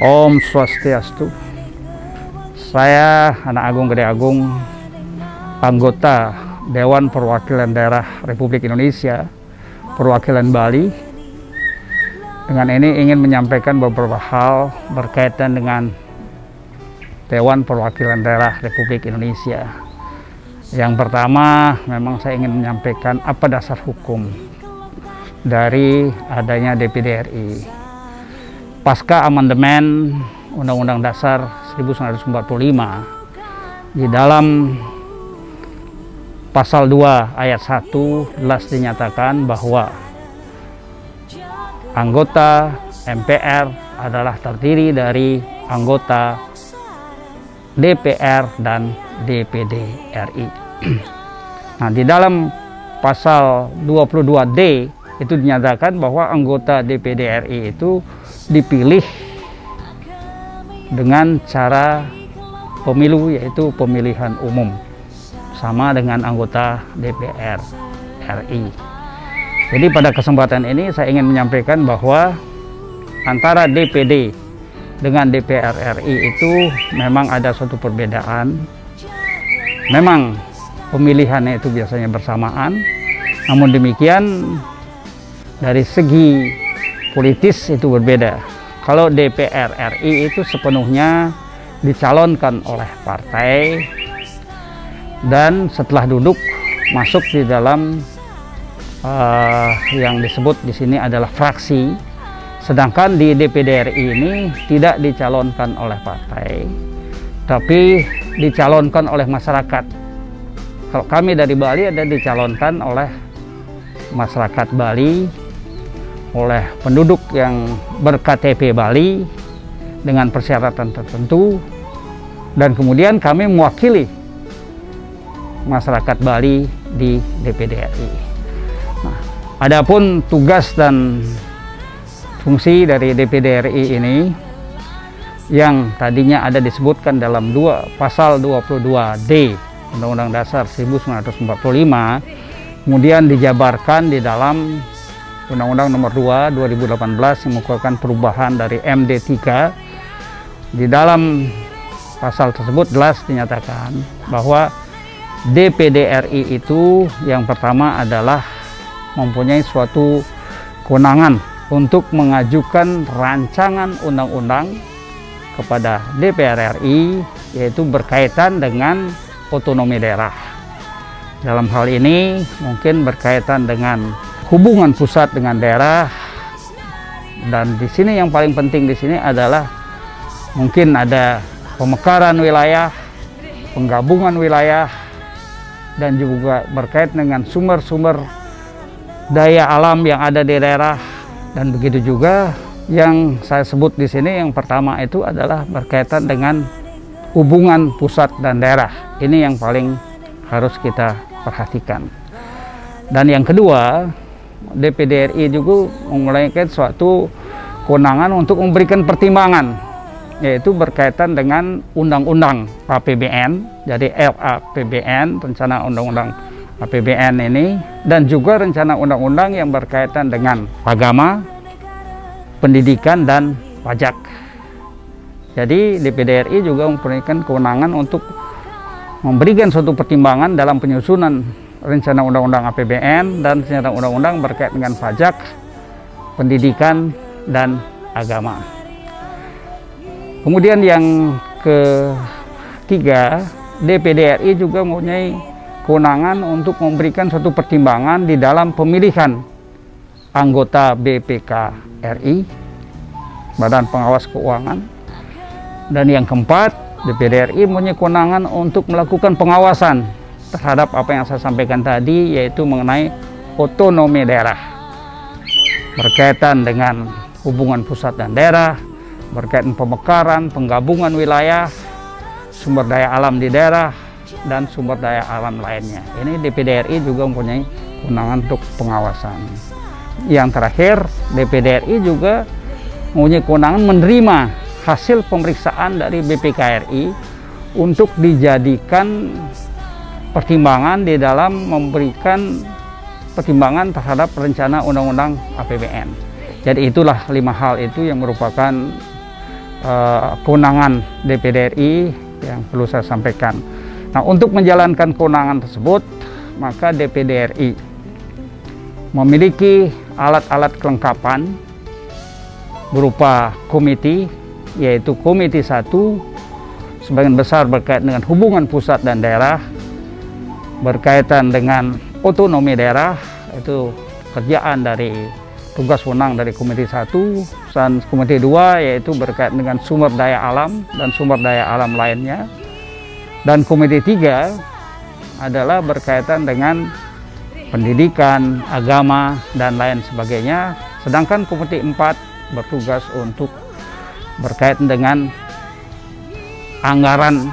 Om Swastiastu. Saya Anak Agung Gede Agung, anggota Dewan Perwakilan Daerah Republik Indonesia, perwakilan Bali. Dengan ini ingin menyampaikan beberapa hal berkaitan dengan Dewan Perwakilan Daerah Republik Indonesia. Yang pertama, memang saya ingin menyampaikan apa dasar hukum dari adanya DPD RI. Pasca amandemen Undang-Undang Dasar 1945, di dalam pasal 2 ayat 1 jelas dinyatakan bahwa anggota MPR adalah terdiri dari anggota DPR dan DPD RI. Nah, di dalam pasal 22D itu dinyatakan bahwa anggota DPD RI itu dipilih dengan cara pemilu, yaitu pemilihan umum, sama dengan anggota DPR RI. Jadi pada kesempatan ini saya ingin menyampaikan bahwa antara DPD dengan DPR RI itu memang ada suatu perbedaan. Memang pemilihannya itu biasanya bersamaan, namun demikian dari segi politis itu berbeda. Kalau DPR RI itu sepenuhnya dicalonkan oleh partai dan setelah duduk masuk di dalam yang disebut di sini adalah fraksi. Sedangkan di DPD RI ini tidak dicalonkan oleh partai, tapi dicalonkan oleh masyarakat. Kalau kami dari Bali ada dicalonkan oleh masyarakat Bali, oleh penduduk yang ber-KTP Bali dengan persyaratan tertentu, dan kemudian kami mewakili masyarakat Bali di DPD RI. Nah, adapun tugas dan fungsi dari DPD RI ini yang tadinya ada disebutkan dalam pasal 22D Undang-Undang Dasar 1945, kemudian dijabarkan di dalam Undang-Undang Nomor 2 2018 yang mengeluarkan perubahan dari MD3. Di dalam pasal tersebut jelas dinyatakan bahwa DPD RI itu yang pertama adalah mempunyai suatu kewenangan untuk mengajukan rancangan undang-undang kepada DPR RI, yaitu berkaitan dengan otonomi daerah. Dalam hal ini mungkin berkaitan dengan hubungan pusat dengan daerah, dan di sini yang paling penting di sini adalah mungkin ada pemekaran wilayah, penggabungan wilayah, dan juga berkaitan dengan sumber-sumber daya alam yang ada di daerah. Dan begitu juga yang saya sebut di sini, yang pertama itu adalah berkaitan dengan hubungan pusat dan daerah. Ini yang paling harus kita perhatikan. Dan yang kedua, DPD RI juga memiliki suatu kewenangan untuk memberikan pertimbangan, yaitu berkaitan dengan undang-undang APBN, jadi RAPBN, rencana undang-undang APBN ini, dan juga rencana undang-undang yang berkaitan dengan agama, pendidikan, dan pajak. Jadi DPD RI juga mempunyai kewenangan untuk memberikan suatu pertimbangan dalam penyusunan rencana undang-undang APBN dan rencana undang-undang berkaitan dengan pajak, pendidikan, dan agama. Kemudian yang ketiga, DPD RI juga mempunyai kewenangan untuk memberikan suatu pertimbangan di dalam pemilihan anggota BPK RI, Badan Pengawas Keuangan. Dan yang keempat, DPD RI mempunyai kewenangan untuk melakukan pengawasan terhadap apa yang saya sampaikan tadi, yaitu mengenai otonomi daerah, berkaitan dengan hubungan pusat dan daerah, berkaitan pemekaran, penggabungan wilayah, sumber daya alam di daerah, dan sumber daya alam lainnya. Ini DPD RI juga mempunyai kewenangan untuk pengawasan. yang terakhir, DPD RI juga mempunyai kewenangan menerima hasil pemeriksaan dari BPKRI untuk dijadikan pertimbangan di dalam memberikan pertimbangan terhadap rencana undang-undang APBN. Jadi itulah 5 hal itu yang merupakan kewenangan DPD RI yang perlu saya sampaikan. Nah, untuk menjalankan kewenangan tersebut, maka DPD RI memiliki alat-alat kelengkapan berupa komite, yaitu Komite 1 sebagian besar berkaitan dengan hubungan pusat dan daerah, berkaitan dengan otonomi daerah, itu kerjaan dari tugas wewenang dari Komite 1, dan Komite 2 yaitu berkaitan dengan sumber daya alam dan sumber daya alam lainnya, dan Komite 3 adalah berkaitan dengan pendidikan, agama, dan lain sebagainya, sedangkan Komite 4 bertugas untuk berkaitan dengan anggaran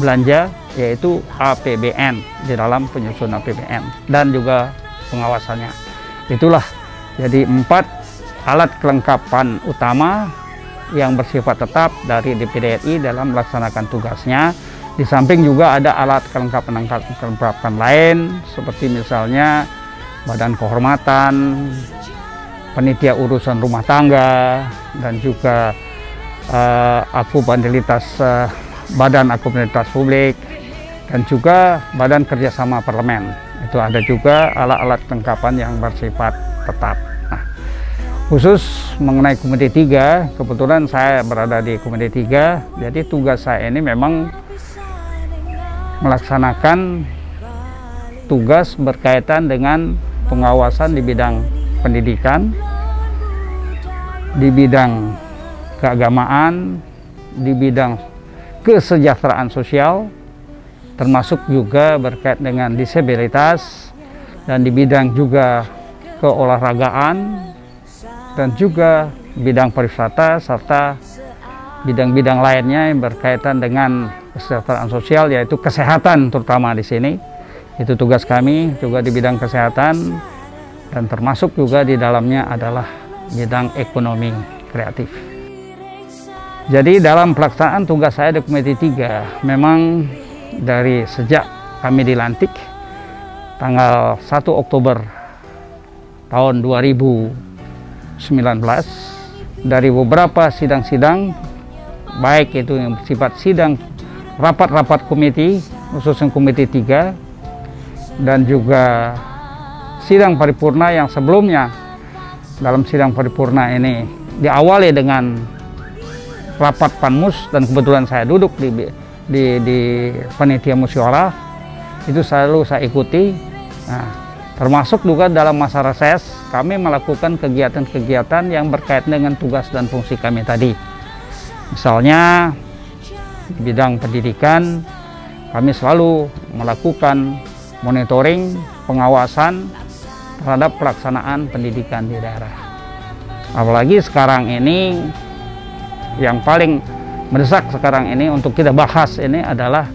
belanja, yaitu APBN, di dalam penyusunan APBN dan juga pengawasannya. Itulah jadi 4 alat kelengkapan utama yang bersifat tetap dari DPD RI dalam melaksanakan tugasnya. Di samping juga ada alat kelengkapan lain seperti misalnya badan kehormatan, panitia urusan rumah tangga, dan juga badan akuntabilitas publik, dan juga badan kerjasama parlemen. Itu ada juga alat-alat kelengkapan yang bersifat tetap. Nah, khusus mengenai Komite 3, kebetulan saya berada di Komite 3, jadi tugas saya ini memang melaksanakan tugas berkaitan dengan pengawasan di bidang pendidikan, di bidang keagamaan, di bidang kesejahteraan sosial, termasuk juga berkait dengan disabilitas, dan di bidang juga keolahragaan, dan juga bidang pariwisata, serta bidang-bidang lainnya yang berkaitan dengan kesejahteraan sosial, yaitu kesehatan terutama di sini. Itu tugas kami juga di bidang kesehatan, dan termasuk juga di dalamnya adalah bidang ekonomi kreatif. Jadi dalam pelaksanaan tugas saya di Komite 3, memang dari sejak kami dilantik tanggal 1 Oktober tahun 2019, dari beberapa sidang-sidang, baik itu yang bersifat sidang rapat-rapat komite, khususnya Komite 3, dan juga sidang paripurna yang sebelumnya. Dalam sidang paripurna ini diawali dengan rapat Panmus, dan kebetulan saya duduk di panitia musyawarah, itu selalu saya ikuti. Nah, termasuk juga dalam masa reses kami melakukan kegiatan-kegiatan yang berkaitan dengan tugas dan fungsi kami tadi. Misalnya di bidang pendidikan, kami selalu melakukan monitoring, pengawasan terhadap pelaksanaan pendidikan di daerah. Apalagi sekarang ini yang paling mendesak sekarang ini untuk kita bahas ini adalah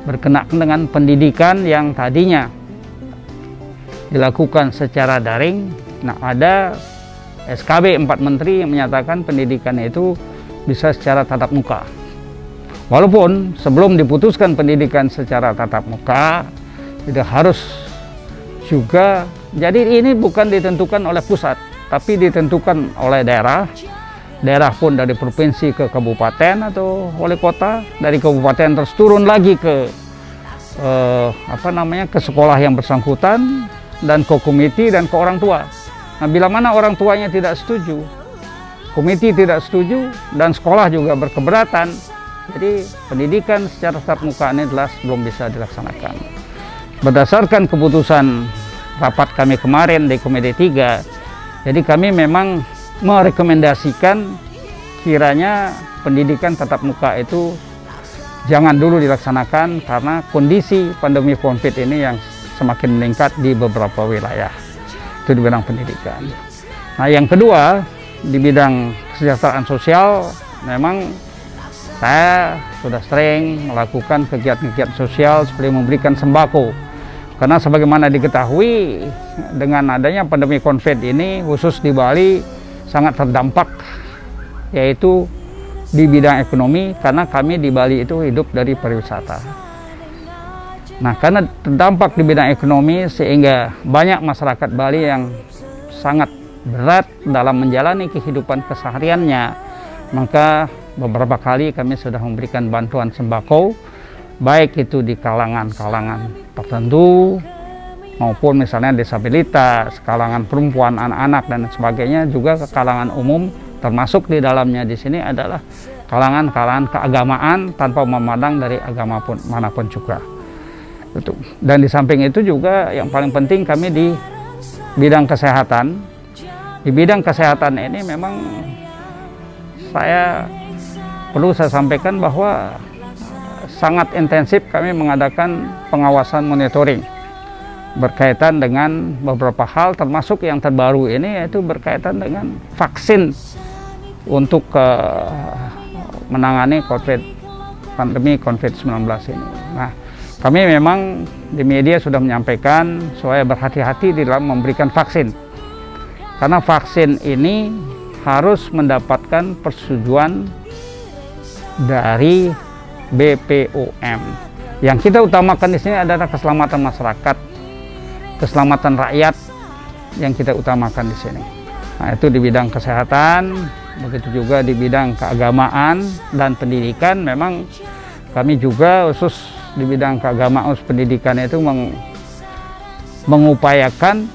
berkenaan dengan pendidikan yang tadinya dilakukan secara daring. Nah, ada SKB 4 Menteri yang menyatakan pendidikan itu bisa secara tatap muka. Walaupun sebelum diputuskan pendidikan secara tatap muka, tidak harus juga. Jadi ini bukan ditentukan oleh pusat, tapi ditentukan oleh daerah. Daerah pun dari provinsi ke kabupaten atau wali kota, dari kabupaten terus turun lagi ke ke sekolah yang bersangkutan, dan ke komite dan ke orang tua. Nah, bila mana orang tuanya tidak setuju, komite tidak setuju, dan sekolah juga berkeberatan, jadi pendidikan secara tatap muka ini jelas belum bisa dilaksanakan. Berdasarkan keputusan rapat kami kemarin di Komite 3, jadi kami memang merekomendasikan kiranya pendidikan tatap muka itu jangan dulu dilaksanakan karena kondisi pandemi COVID ini yang semakin meningkat di beberapa wilayah. Itu di bidang pendidikan. Nah, yang kedua, di bidang kesejahteraan sosial, memang saya sudah sering melakukan kegiatan-kegiatan sosial seperti memberikan sembako Karena sebagaimana diketahui dengan adanya pandemi COVID ini, khusus di Bali sangat terdampak, yaitu di bidang ekonomi, karena kami di Bali itu hidup dari pariwisata. Nah, karena terdampak di bidang ekonomi sehingga banyak masyarakat Bali yang sangat berat dalam menjalani kehidupan kesehariannya, maka beberapa kali kami sudah memberikan bantuan sembako, baik itu di kalangan-kalangan tertentu maupun misalnya disabilitas, kalangan perempuan, anak-anak dan sebagainya, juga ke kalangan umum, termasuk di dalamnya di sini adalah kalangan-kalangan keagamaan tanpa memandang dari agama pun manapun juga. Dan di samping itu juga yang paling penting kami di bidang kesehatan. Di bidang kesehatan ini memang perlu saya sampaikan bahwa sangat intensif kami mengadakan pengawasan monitoring berkaitan dengan beberapa hal, termasuk yang terbaru ini yaitu berkaitan dengan vaksin untuk menangani pandemi COVID-19 ini. Nah, kami memang di media sudah menyampaikan supaya berhati-hati di dalam memberikan vaksin, karena vaksin ini harus mendapatkan persetujuan dari BPOM. Yang kita utamakan di sini adalah keselamatan masyarakat, keselamatan rakyat yang kita utamakan di sini. Nah, itu di bidang kesehatan, begitu juga di bidang keagamaan dan pendidikan. Memang kami juga khusus di bidang keagamaan pendidikan itu mengupayakan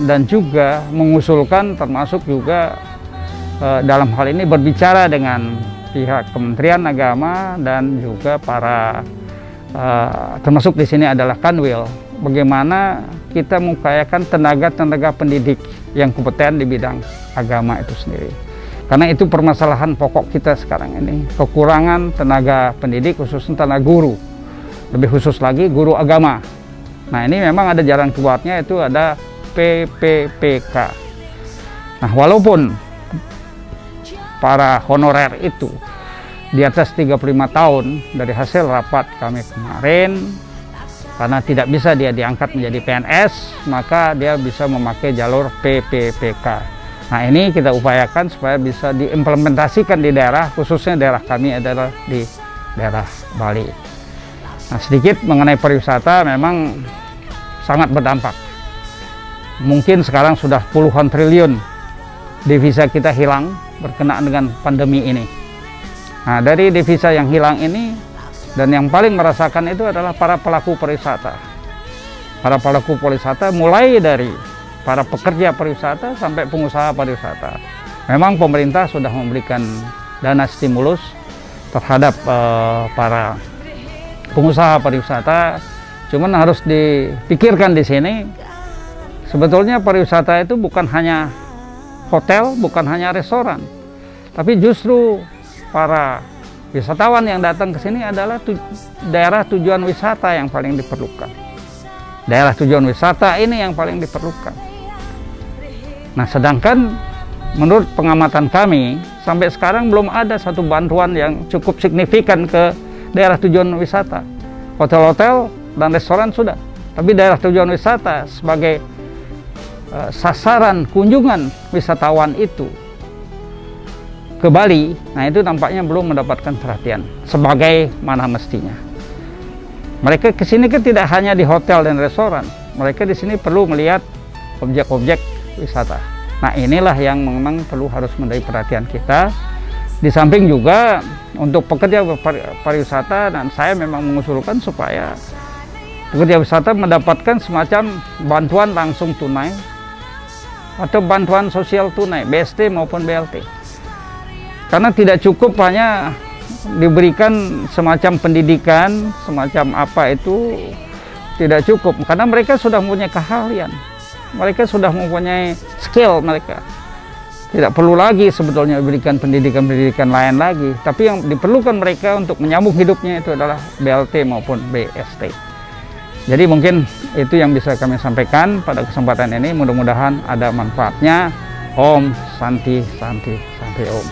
dan juga mengusulkan, termasuk juga dalam hal ini berbicara dengan pihak Kementerian Agama dan juga para termasuk di sini adalah Kanwil, bagaimana kita mengupayakan tenaga-tenaga pendidik yang kompeten di bidang agama itu sendiri. Karena itu permasalahan pokok kita sekarang ini, kekurangan tenaga pendidik, khususnya tenaga guru. Lebih khusus lagi guru agama. Nah, ini memang ada jalan keluarnya, itu ada PPPK. Nah, walaupun para honorer itu di atas 35 tahun dari hasil rapat kami kemarin, karena tidak bisa dia diangkat menjadi PNS, maka dia bisa memakai jalur PPPK. Nah, ini kita upayakan supaya bisa diimplementasikan di daerah, khususnya daerah kami adalah di daerah Bali. Nah, sedikit mengenai pariwisata, memang sangat berdampak. Mungkin sekarang sudah puluhan triliun devisa kita hilang berkenaan dengan pandemi ini. Nah, dari devisa yang hilang ini, dan yang paling merasakan itu adalah para pelaku pariwisata. Para pelaku pariwisata mulai dari para pekerja pariwisata sampai pengusaha pariwisata. Memang pemerintah sudah memberikan dana stimulus terhadap para pengusaha pariwisata, cuman harus dipikirkan di sini, sebetulnya pariwisata itu bukan hanya hotel, bukan hanya restoran, tapi justru para wisatawan yang datang ke sini adalah daerah tujuan wisata yang paling diperlukan. Daerah tujuan wisata ini yang paling diperlukan. Nah, sedangkan menurut pengamatan kami, sampai sekarang belum ada satu bantuan yang cukup signifikan ke daerah tujuan wisata. Hotel-hotel dan restoran sudah, tapi daerah tujuan wisata sebagai sasaran kunjungan wisatawan itu ke Bali, nah itu tampaknya belum mendapatkan perhatian sebagaimana mestinya. Mereka kesini kan tidak hanya di hotel dan restoran, mereka di sini perlu melihat objek-objek wisata. Nah, inilah yang memang perlu harus menjadi perhatian kita. Di samping juga untuk pekerja pariwisata, dan saya memang mengusulkan supaya pekerja wisata mendapatkan semacam bantuan langsung tunai atau bantuan sosial tunai, BST maupun BLT. Karena tidak cukup hanya diberikan semacam pendidikan, semacam apa itu tidak cukup, karena mereka sudah mempunyai keahlian, mereka sudah mempunyai skill mereka. Tidak perlu lagi sebetulnya diberikan pendidikan-pendidikan lain lagi, tapi yang diperlukan mereka untuk menyambung hidupnya itu adalah BLT maupun BST. Jadi mungkin itu yang bisa kami sampaikan pada kesempatan ini, mudah-mudahan ada manfaatnya. Om Santi Santi Santi Om.